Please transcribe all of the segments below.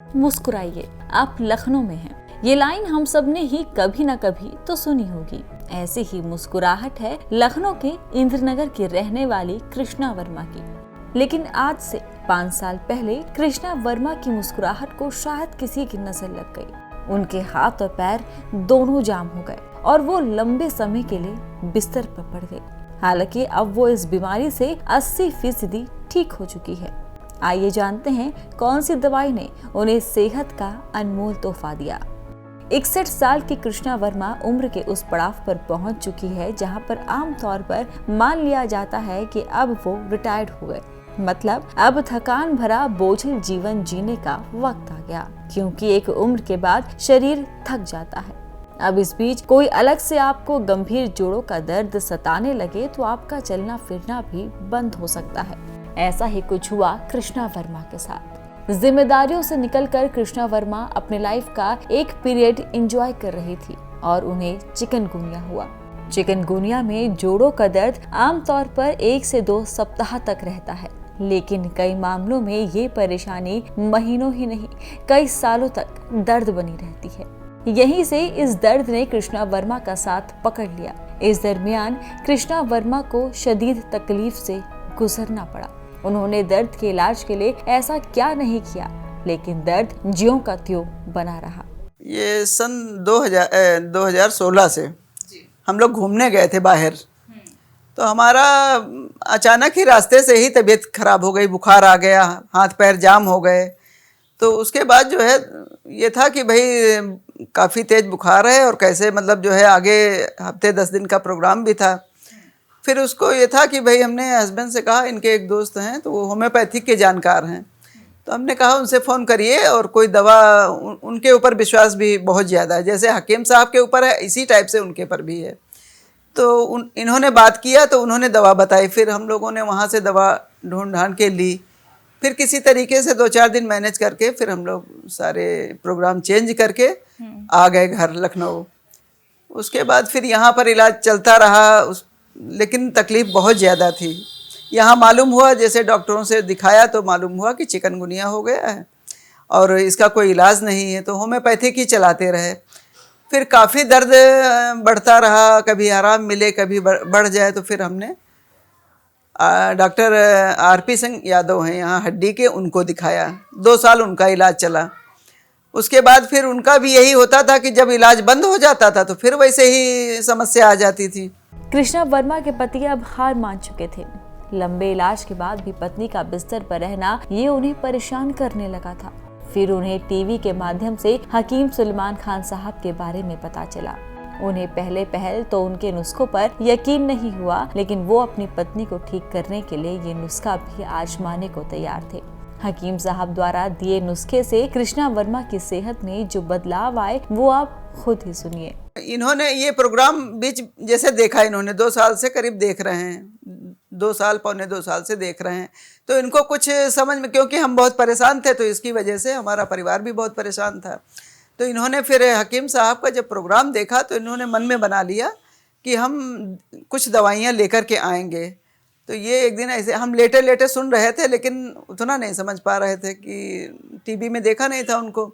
मुस्कुराइए, आप लखनऊ में हैं। ये लाइन हम सब ने ही कभी ना कभी तो सुनी होगी। ऐसी ही मुस्कुराहट है लखनऊ के इंद्रनगर की रहने वाली कृष्णा वर्मा की। लेकिन आज से 5 साल पहले कृष्णा वर्मा की मुस्कुराहट को शायद किसी की नजर लग गई। उनके हाथ और पैर दोनों जाम हो गए और वो लंबे समय के लिए बिस्तर पर पड़ गए। हालांकि अब वो इस बीमारी से 80% ठीक हो चुकी है। आइए जानते हैं कौन सी दवाई ने उन्हें सेहत का अनमोल तोहफा दिया। 61 साल की कृष्णा वर्मा उम्र के उस पड़ाव पर पहुंच चुकी है जहां पर आमतौर पर मान लिया जाता है कि अब वो रिटायर्ड हो गए। मतलब अब थकान भरा बोझिल जीवन जीने का वक्त आ गया, क्योंकि एक उम्र के बाद शरीर थक जाता है। अब इस बीच कोई अलग से आपको गंभीर जोड़ों का दर्द सताने लगे तो आपका चलना फिरना भी बंद हो सकता है। ऐसा ही कुछ हुआ कृष्णा वर्मा के साथ। जिम्मेदारियों से निकलकर कृष्णा वर्मा अपने लाइफ का एक पीरियड एंजॉय कर रही थी और उन्हें चिकनगुनिया हुआ। चिकनगुनिया में जोड़ों का दर्द आमतौर पर 1 से 2 सप्ताह तक रहता है, लेकिन कई मामलों में ये परेशानी महीनों ही नहीं कई सालों तक दर्द बनी रहती है। यहीं से इस दर्द ने कृष्णा वर्मा का साथ पकड़ लिया। इस दरमियान कृष्णा वर्मा को शदीद तकलीफ से गुजरना पड़ा। उन्होंने दर्द के इलाज के लिए ऐसा क्या नहीं किया, लेकिन दर्द ज्यों का त्यों बना रहा। ये सन 2016 से हम लोग घूमने गए थे बाहर, तो हमारा अचानक ही रास्ते से ही तबीयत खराब हो गई, बुखार आ गया, हाथ पैर जाम हो गए। तो उसके बाद जो है ये था कि भाई काफ़ी तेज बुखार है और कैसे मतलब जो है आगे हफ्ते 10 दिन का प्रोग्राम भी था। फिर उसको ये था कि भाई हमने हस्बैंड से कहा, इनके एक दोस्त हैं तो वो होम्योपैथिक के जानकार हैं, तो हमने कहा उनसे फ़ोन करिए और कोई दवा, उनके ऊपर विश्वास भी बहुत ज़्यादा है, जैसे हकीम साहब के ऊपर है इसी टाइप से उनके ऊपर भी है। तो इन्होंने बात किया तो उन्होंने दवा बताई। फिर हम लोगों ने वहाँ से दवा ढूंढ ढांढ के ली। फिर किसी तरीके से 2-4 दिन मैनेज करके फिर हम लोग सारे प्रोग्राम चेंज करके आ गए घर लखनऊ। उसके बाद फिर यहाँ पर इलाज चलता रहा, लेकिन तकलीफ़ बहुत ज़्यादा थी। यहाँ मालूम हुआ, जैसे डॉक्टरों से दिखाया तो मालूम हुआ कि चिकनगुनिया हो गया है और इसका कोई इलाज नहीं है, तो होम्योपैथिक ही चलाते रहे। फिर काफ़ी दर्द बढ़ता रहा, कभी आराम मिले कभी बढ़ जाए, तो फिर हमने डॉक्टर RP सिंह यादव हैं यहाँ हड्डी के, उनको दिखाया। 2 साल उनका इलाज चला। उसके बाद फिर उनका भी यही होता था कि जब इलाज बंद हो जाता था तो फिर वैसे ही समस्या आ जाती थी। कृष्णा वर्मा के पति अब हार मान चुके थे। लंबे इलाज के बाद भी पत्नी का बिस्तर पर रहना ये उन्हें परेशान करने लगा था। फिर उन्हें टीवी के माध्यम से हकीम सुलेमान खान साहब के बारे में पता चला। उन्हें पहल तो उनके नुस्खों पर यकीन नहीं हुआ, लेकिन वो अपनी पत्नी को ठीक करने के लिए ये नुस्खा भी आजमाने को तैयार थे। हकीम साहब द्वारा दिए नुस्खे से कृष्णा वर्मा की सेहत में जो बदलाव आए वो आप खुद ही सुनिए। इन्होंने ये प्रोग्राम बीच जैसे देखा, इन्होंने 2 साल से करीब देख रहे हैं, 2 साल पौने 2 साल से देख रहे हैं, तो इनको कुछ समझ में, क्योंकि हम बहुत परेशान थे तो इसकी वजह से हमारा परिवार भी बहुत परेशान था। तो इन्होंने फिर हकीम साहब का जब प्रोग्राम देखा तो इन्होंने मन में बना लिया कि हम कुछ दवाइयाँ लेकर के आएंगे। तो ये एक दिन ऐसे हम लेटे सुन रहे थे, लेकिन उतना नहीं समझ पा रहे थे कि टीवी में देखा नहीं था उनको।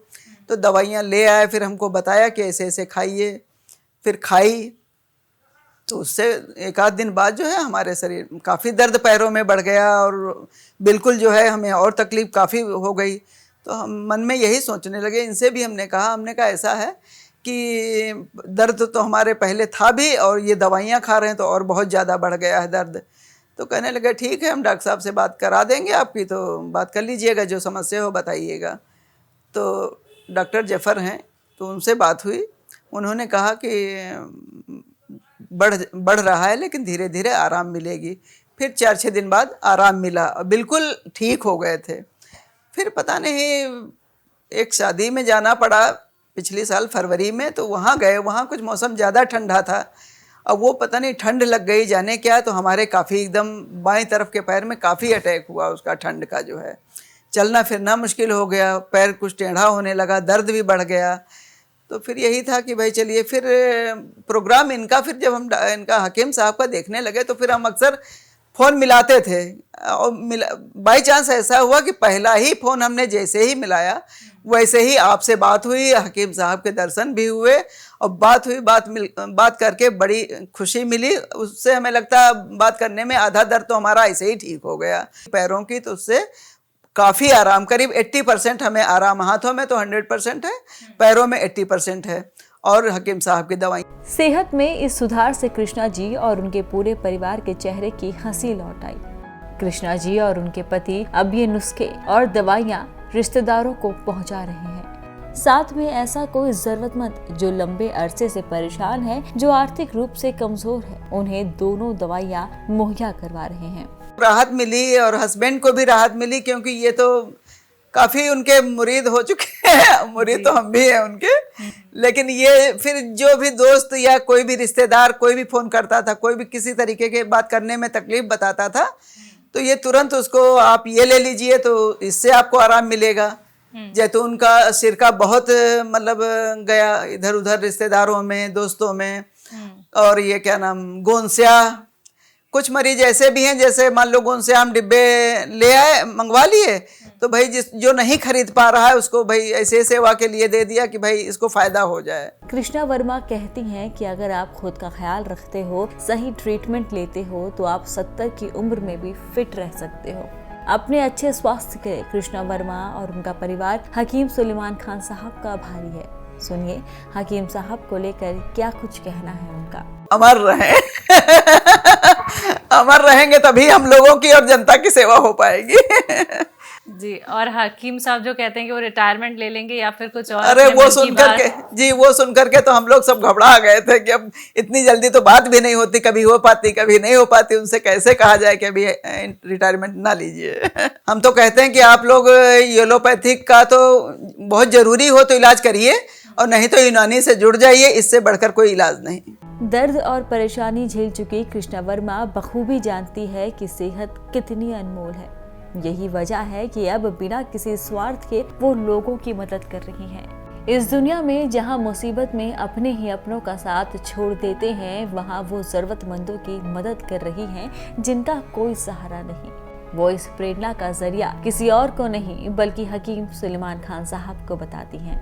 तो दवाइयाँ ले आए, फिर हमको बताया कि ऐसे ऐसे खाइए। फिर खाई तो उससे 1 आध दिन बाद जो है हमारे शरीर काफ़ी दर्द पैरों में बढ़ गया और बिल्कुल जो है हमें और तकलीफ़ काफ़ी हो गई। तो हम मन में यही सोचने लगे, इनसे भी हमने कहा ऐसा है कि दर्द तो हमारे पहले था भी और ये दवाइयाँ खा रहे हैं तो और बहुत ज़्यादा बढ़ गया है दर्द। तो कहने लगे ठीक है, हम डॉक्टर साहब से बात करा देंगे आपकी, तो बात कर लीजिएगा, जो समस्या हो बताइएगा। तो डॉक्टर जफ़र हैं, तो उनसे बात हुई। उन्होंने कहा कि बढ़ रहा है लेकिन धीरे धीरे आराम मिलेगी। फिर 4-6 दिन बाद आराम मिला और बिल्कुल ठीक हो गए थे। फिर पता नहीं एक शादी में जाना पड़ा पिछले साल फरवरी में, तो वहाँ गए, वहाँ कुछ मौसम ज़्यादा ठंडा था। अब वो पता नहीं ठंड लग गई जाने क्या, तो हमारे काफ़ी एकदम बाएं तरफ के पैर में काफ़ी अटैक हुआ उसका, ठंड का जो है चलना फिरना मुश्किल हो गया, पैर कुछ टेढ़ा होने लगा, दर्द भी बढ़ गया। तो फिर यही था कि भाई चलिए, फिर प्रोग्राम इनका, फिर जब हम इनका हकीम साहब का देखने लगे तो फिर हम अक्सर फ़ोन मिलाते थे, और बाई चांस ऐसा हुआ कि पहला ही फ़ोन हमने जैसे ही मिलाया वैसे ही आपसे बात हुई, हकीम साहब के दर्शन भी हुए, और बात हुई, बात करके बड़ी खुशी मिली। उससे हमें लगता बात करने में आधा दर्द तो हमारा ऐसे ही ठीक हो गया पैरों की, तो उससे काफ़ी आराम, करीब 80% हमें आराम, हाथों में तो 100% है, पैरों में 80% है, और हकीम साहब की दवाई। सेहत में इस सुधार से कृष्णा जी और उनके पूरे परिवार के चेहरे की हंसी लौट आई। कृष्णा जी और उनके पति अब ये नुस्खे और दवाइयाँ रिश्तेदारों को पहुंचा रहे हैं। साथ में ऐसा कोई जरूरतमंद जो लंबे अरसे से परेशान है, जो आर्थिक रूप से कमजोर है, उन्हें दोनों दवाइयाँ मुहैया करवा रहे हैं। राहत मिली, और हस्बैंड को भी राहत मिली, क्योंकि ये तो काफ़ी उनके मुरीद हो चुके हैं, मुरीद तो हम भी हैं उनके, लेकिन ये फिर जो भी दोस्त या कोई भी रिश्तेदार कोई भी फ़ोन करता था, कोई भी किसी तरीके के बात करने में तकलीफ बताता था, तो ये तुरंत उसको आप ये ले लीजिए तो इससे आपको आराम मिलेगा। जैतून का सिरका बहुत मतलब गया इधर उधर रिश्तेदारों में, दोस्तों में, और ये क्या नाम, गोंसिया, कुछ मरीज ऐसे भी हैं जैसे मान लो गोंसिया हम डिब्बे ले आए, मंगवा लिए, तो भाई जो नहीं खरीद पा रहा है उसको भाई ऐसे सेवा के लिए दे दिया कि भाई इसको फायदा हो जाए। कृष्णा वर्मा कहती हैं कि अगर आप खुद का ख्याल रखते हो, सही ट्रीटमेंट लेते हो, तो आप 70 की उम्र में भी फिट रह सकते हो। अपने अच्छे स्वास्थ्य के लिए कृष्णा वर्मा और उनका परिवार हकीम सुलेमान खान साहब का आभारी है। सुनिए हकीम साहब को लेकर क्या कुछ कहना है उनका। अमर रहे अमर रहेंगे तभी हम लोगों की और जनता की सेवा हो पाएगी। जी, और हकीम साहब जो कहते हैं कि वो रिटायरमेंट ले लेंगे या फिर कुछ और, अरे वो सुन करके जी, वो सुन करके तो हम लोग सब घबरा गए थे कि अब इतनी जल्दी तो बात भी नहीं होती, कभी हो पाती कभी नहीं हो पाती, उनसे कैसे कहा जाए कि अभी रिटायरमेंट ना लीजिए। हम तो कहते हैं कि आप लोग एलोपैथिक का तो बहुत जरूरी हो तो इलाज करिए, और नहीं तो यूनानी से जुड़ जाइए, इससे बढ़कर कोई इलाज नहीं। दर्द और परेशानी झेल चुकी कृष्णा वर्मा बखूबी जानती है कि सेहत कितनी अनमोल है। यही वजह है कि अब बिना किसी स्वार्थ के वो लोगों की मदद कर रही हैं। इस दुनिया में जहां मुसीबत में अपने ही अपनों का साथ छोड़ देते हैं, वहां वो जरूरतमंदों की मदद कर रही हैं जिनका कोई सहारा नहीं। वो इस प्रेरणा का जरिया किसी और को नहीं बल्कि हकीम सुलेमान खान साहब को बताती हैं।